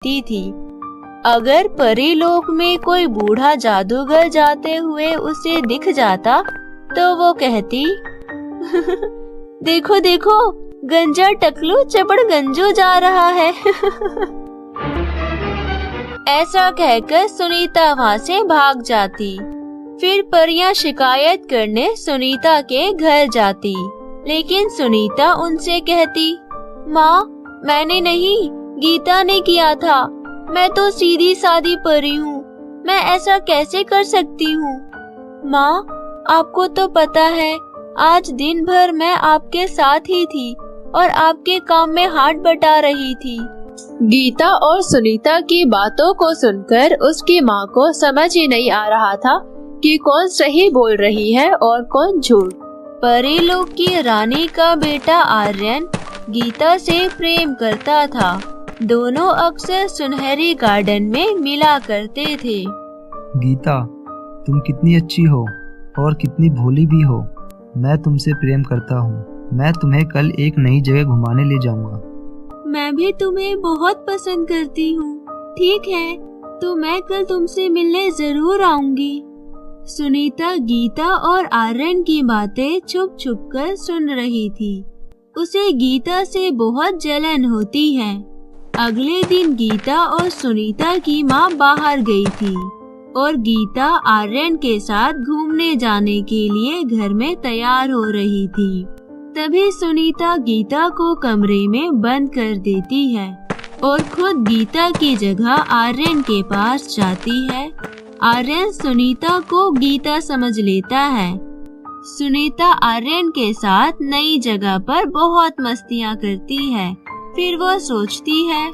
कहती थी, अगर परीलोक में कोई बूढ़ा जादूगर जाते हुए उसे दिख जाता तो वो कहती, देखो देखो, गंजा टकलू चपड़ गंजो जा रहा है। ऐसा कहकर सुनीता वहाँ से भाग जाती। फिर परियां शिकायत करने सुनीता के घर जाती, लेकिन सुनीता उनसे कहती, माँ, मैंने नहीं, गीता ने किया था। मैं तो सीधी सादी परी हूँ, मैं ऐसा कैसे कर सकती हूँ? माँ, आपको तो पता है, आज दिन भर मैं आपके साथ ही थी और आपके काम में हाथ बटा रही थी। गीता और सुनीता की बातों को सुनकर उसकी माँ को समझ ही नहीं आ रहा था कि कौन सही बोल रही है और कौन झूठ। परीलोक की रानी का बेटा आर्यन गीता से प्रेम करता था। दोनों अक्सर सुनहरी गार्डन में मिला करते थे। गीता, तुम कितनी अच्छी हो और कितनी भोली भी हो। मैं तुमसे प्रेम करता हूँ। मैं तुम्हें कल एक नई जगह घुमाने ले जाऊंगा। मैं भी तुम्हें बहुत पसंद करती हूँ। ठीक है, तो मैं कल तुमसे मिलने जरूर आऊंगी। सुनीता गीता और आर्यन की बातें छुप छुप कर सुन रही थी। उसे गीता से बहुत जलन होती है। अगले दिन गीता और सुनीता की माँ बाहर गई थी और गीता आर्यन के साथ घूमने जाने के लिए घर में तैयार हो रही थी। तभी सुनीता गीता को कमरे में बंद कर देती है और खुद गीता की जगह आर्यन के पास जाती है। आर्यन सुनीता को गीता समझ लेता है। सुनीता आर्यन के साथ नई जगह पर बहुत मस्तियाँ करती है। फिर वो सोचती है,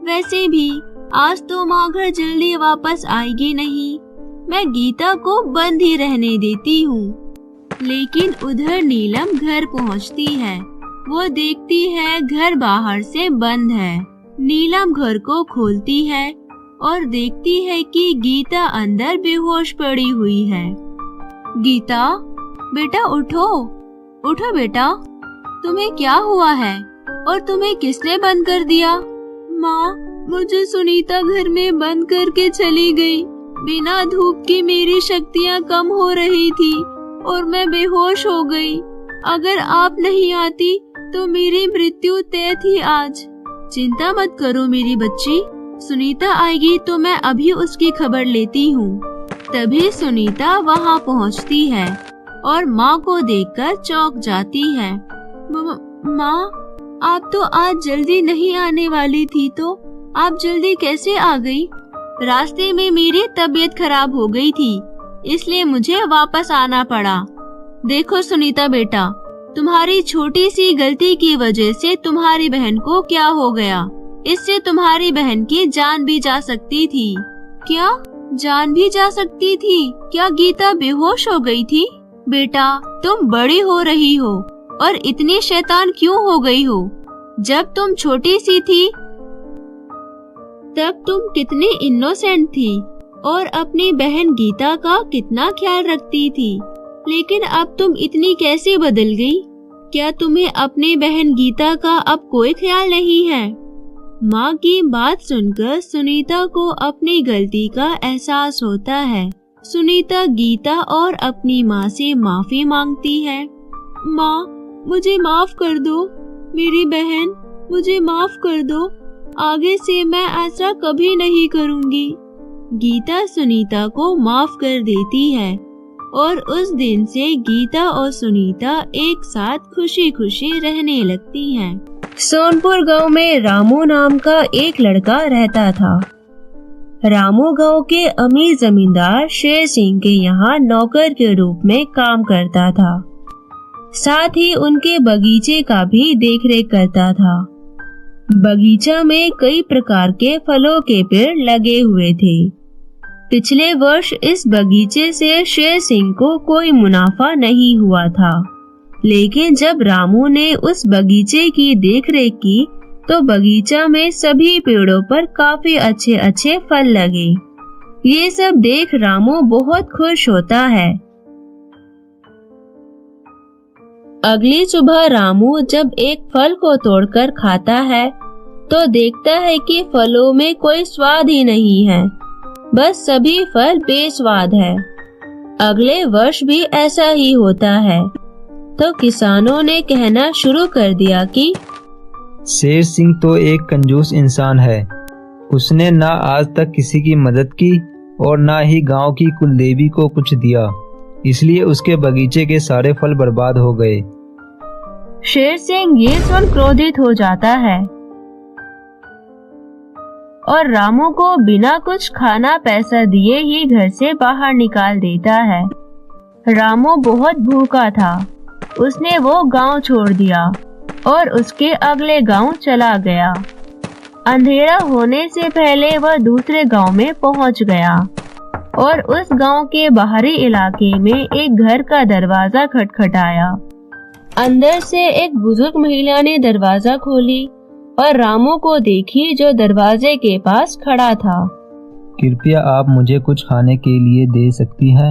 वैसे भी आज तो माँ घर जल्दी वापस आएगी नहीं, मैं गीता को बंद ही रहने देती हूँ। लेकिन उधर नीलम घर पहुँचती है। वो देखती है घर बाहर से बंद है। नीलम घर को खोलती है और देखती है कि गीता अंदर बेहोश पड़ी हुई है। गीता, बेटा उठो, उठो बेटा, तुम्हें क्या हुआ है और तुम्हें किसने बंद कर दिया? माँ, मुझे सुनीता घर में बंद करके चली गई। बिना धूप की मेरी शक्तियाँ कम हो रही थी और मैं बेहोश हो गई। अगर आप नहीं आती तो मेरी मृत्यु तय थी आज। चिंता मत करो मेरी बच्ची, सुनीता आएगी तो मैं अभी उसकी खबर लेती हूँ। तभी सुनीता वहाँ पहुँचती है और माँ को देखकर चौंक जाती है। माँ, आप तो आज जल्दी नहीं आने वाली थी, तो आप जल्दी कैसे आ गई? रास्ते में मेरी तबीयत खराब हो गई थी, इसलिए मुझे वापस आना पड़ा। देखो सुनीता बेटा, तुम्हारी छोटी सी गलती की वजह से तुम्हारी बहन को क्या हो गया। इससे तुम्हारी बहन की जान भी जा सकती थी। क्या जान भी जा सकती थी? क्या गीता बेहोश हो गई थी? बेटा, तुम बड़ी हो रही हो और इतनी शैतान क्यों हो गई हो? जब तुम छोटी सी थी तब तुम कितनी इनोसेंट थी और अपनी बहन गीता का कितना ख्याल रखती थी, लेकिन अब तुम इतनी कैसे बदल गई? क्या तुम्हें अपनी बहन गीता का अब कोई ख्याल नहीं है? माँ की बात सुनकर सुनीता को अपनी गलती का एहसास होता है। सुनीता गीता और अपनी माँ से माफी मांगती है। माँ, मुझे माफ कर दो, मेरी बहन, मुझे माफ कर दो। आगे से मैं ऐसा कभी नहीं करूँगी। गीता सुनीता को माफ कर देती है और उस दिन से गीता और सुनीता एक साथ खुशी खुशी रहने लगती हैं। सोनपुर गांव में रामू नाम का एक लड़का रहता था। रामू गांव के अमीर जमींदार शेर सिंह के यहाँ नौकर के रूप में काम करता था। साथ ही उनके बगीचे का भी देखरेख करता था। बगीचा में कई प्रकार के फलों के पेड़ लगे हुए थे। पिछले वर्ष इस बगीचे से शेर सिंह को कोई मुनाफा नहीं हुआ था, लेकिन जब रामू ने उस बगीचे की देखरेख की तो बगीचा में सभी पेड़ों पर काफी अच्छे अच्छे फल लगे। ये सब देख रामू बहुत खुश होता है। अगली सुबह रामू जब एक फल को तोड़कर खाता है तो देखता है कि फलों में कोई स्वाद ही नहीं है, बस सभी फल बेस्वाद है। अगले वर्ष भी ऐसा ही होता है। तो किसानों ने कहना शुरू कर दिया कि शेर सिंह तो एक कंजूस इंसान है। उसने ना आज तक किसी की मदद की और ना ही गांव की कुलदेवी को कुछ दिया, इसलिए उसके बगीचे के सारे फल बर्बाद हो गए। शेर सिंह ये सुन क्रोधित हो जाता है और रामू को बिना कुछ खाना पैसा दिए ही घर से बाहर निकाल देता है। रामू बहुत भूखा था। उसने वो गांव छोड़ दिया और उसके अगले गांव चला गया। अंधेरा होने से पहले वह दूसरे गांव में पहुंच गया और उस गांव के बाहरी इलाके में एक घर का दरवाजा खटखटाया। अंदर से एक बुजुर्ग महिला ने दरवाजा खोली और रामू को देखी, जो दरवाजे के पास खड़ा था। कृपया आप मुझे कुछ खाने के लिए दे सकती हैं?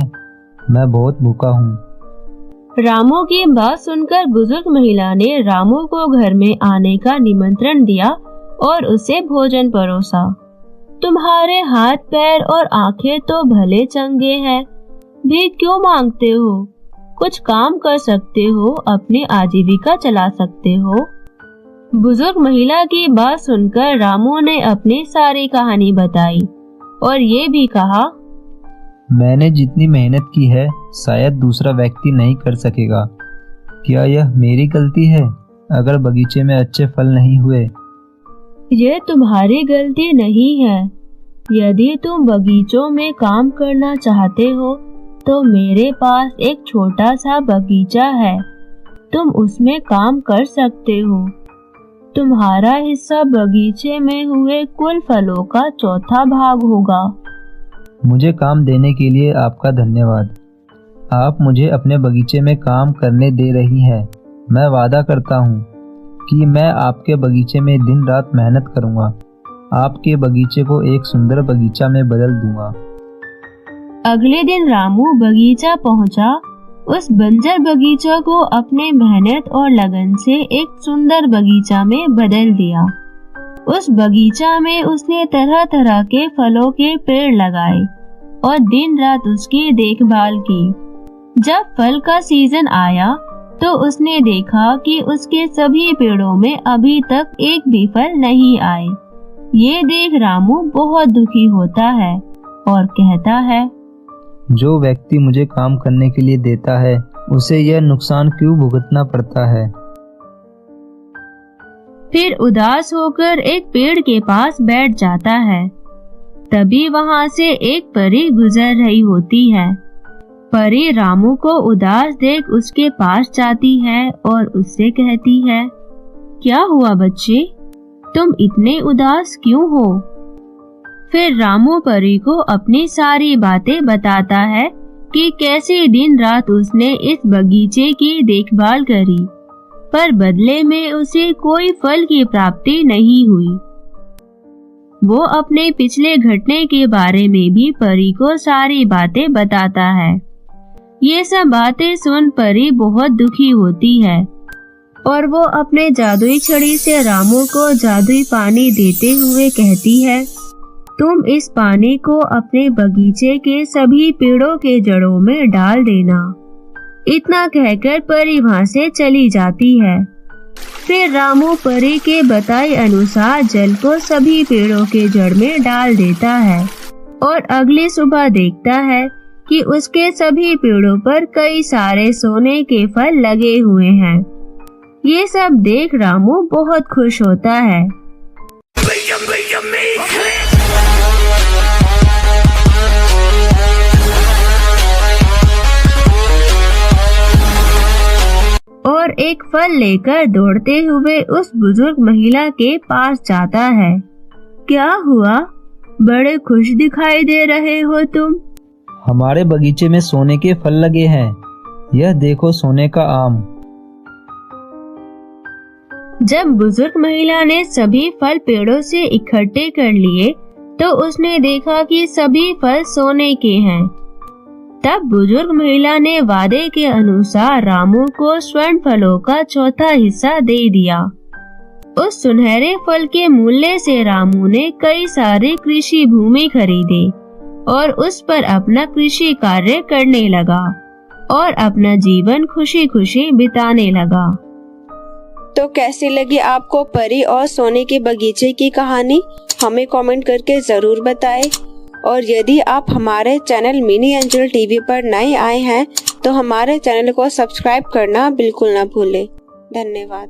मैं बहुत भूखा हूँ। रामू की बात सुनकर बुजुर्ग महिला ने रामू को घर में आने का निमंत्रण दिया और उसे भोजन परोसा। तुम्हारे हाथ पैर और आंखें तो भले चंगे हैं, भी क्यों मांगते हो? कुछ काम कर सकते हो, अपनी आजीविका चला सकते हो। बुजुर्ग महिला की बात सुनकर रामू ने अपनी सारी कहानी बताई और ये भी कहा, मैंने जितनी मेहनत की है शायद दूसरा व्यक्ति नहीं कर सकेगा। क्या यह मेरी गलती है अगर बगीचे में अच्छे फल नहीं हुए? यह तुम्हारी गलती नहीं है। यदि तुम बगीचों में काम करना चाहते हो तो मेरे पास एक छोटा सा बगीचा है, तुम उसमें काम कर सकते हो। तुम्हारा हिस्सा बगीचे में हुए कुल फलों का चौथा भाग होगा। मुझे काम देने के लिए आपका धन्यवाद। आप मुझे अपने बगीचे में काम करने दे रही हैं। मैं वादा करता हूँ कि मैं आपके बगीचे में दिन रात मेहनत करूँगा। आपके बगीचे को एक सुंदर बगीचा में बदल दूंगा। अगले दिन रामू बगीचा पहुँचा। उस बंजर बगीचा को अपने मेहनत और लगन से एक सुंदर बगीचा में बदल दिया। उस बगीचा में उसने तरह तरह के फलों के पेड़ लगाए और दिन रात उसकी देखभाल की। जब फल का सीजन आया तो उसने देखा कि उसके सभी पेड़ों में अभी तक एक भी फल नहीं आए। ये देख रामू बहुत दुखी होता है और कहता है, जो व्यक्ति मुझे काम करने के लिए देता है उसे यह नुकसान क्यों भुगतना पड़ता है। फिर उदास होकर एक पेड़ के पास बैठ जाता है। तभी वहां से एक परी गुजर रही होती है। परी रामू को उदास देख उसके पास जाती है और उससे कहती है, क्या हुआ बच्चे, तुम इतने उदास क्यों हो? फिर रामू परी को अपनी सारी बातें बताता है कि कैसे दिन रात उसने इस बगीचे की देखभाल करी, पर बदले में उसे कोई फल की प्राप्ति नहीं हुई। वो अपने पिछले घटने के बारे में भी परी को सारी बातें बताता है। ये सब बातें सुन परी बहुत दुखी होती है और वो अपने जादुई छड़ी से रामू को जादुई पानी देते हुए कहती है, तुम इस पानी को अपने बगीचे के सभी पेड़ों के जड़ों में डाल देना। इतना कहकर परी वहां से चली जाती है। फिर रामू परी के बताए अनुसार जल को सभी पेड़ों के जड़ में डाल देता है और अगली सुबह देखता है कि उसके सभी पेड़ों पर कई सारे सोने के फल लगे हुए हैं। ये सब देख रामू बहुत खुश होता है। और एक फल लेकर दौड़ते हुए उस बुजुर्ग महिला के पास जाता है। क्या हुआ, बड़े खुश दिखाई दे रहे हो तुम? हमारे बगीचे में सोने के फल लगे हैं, यह देखो सोने का आम। जब बुजुर्ग महिला ने सभी फल पेड़ों से इकट्ठे कर लिए तो उसने देखा कि सभी फल सोने के हैं। तब बुजुर्ग महिला ने वादे के अनुसार रामू को स्वर्ण फलों का चौथा हिस्सा दे दिया। उस सुनहरे फल के मूल्य से रामू ने कई सारे कृषि भूमि खरीदे और उस पर अपना कृषि कार्य करने लगा और अपना जीवन खुशी खुशी बिताने लगा। तो कैसी लगी आपको परी और सोने के बगीचे की कहानी? हमें कमेंट करके जरूर बताएं। और यदि आप हमारे चैनल मिनी एंजल टीवी पर नए आए हैं तो हमारे चैनल को सब्सक्राइब करना बिल्कुल ना भूलें। धन्यवाद।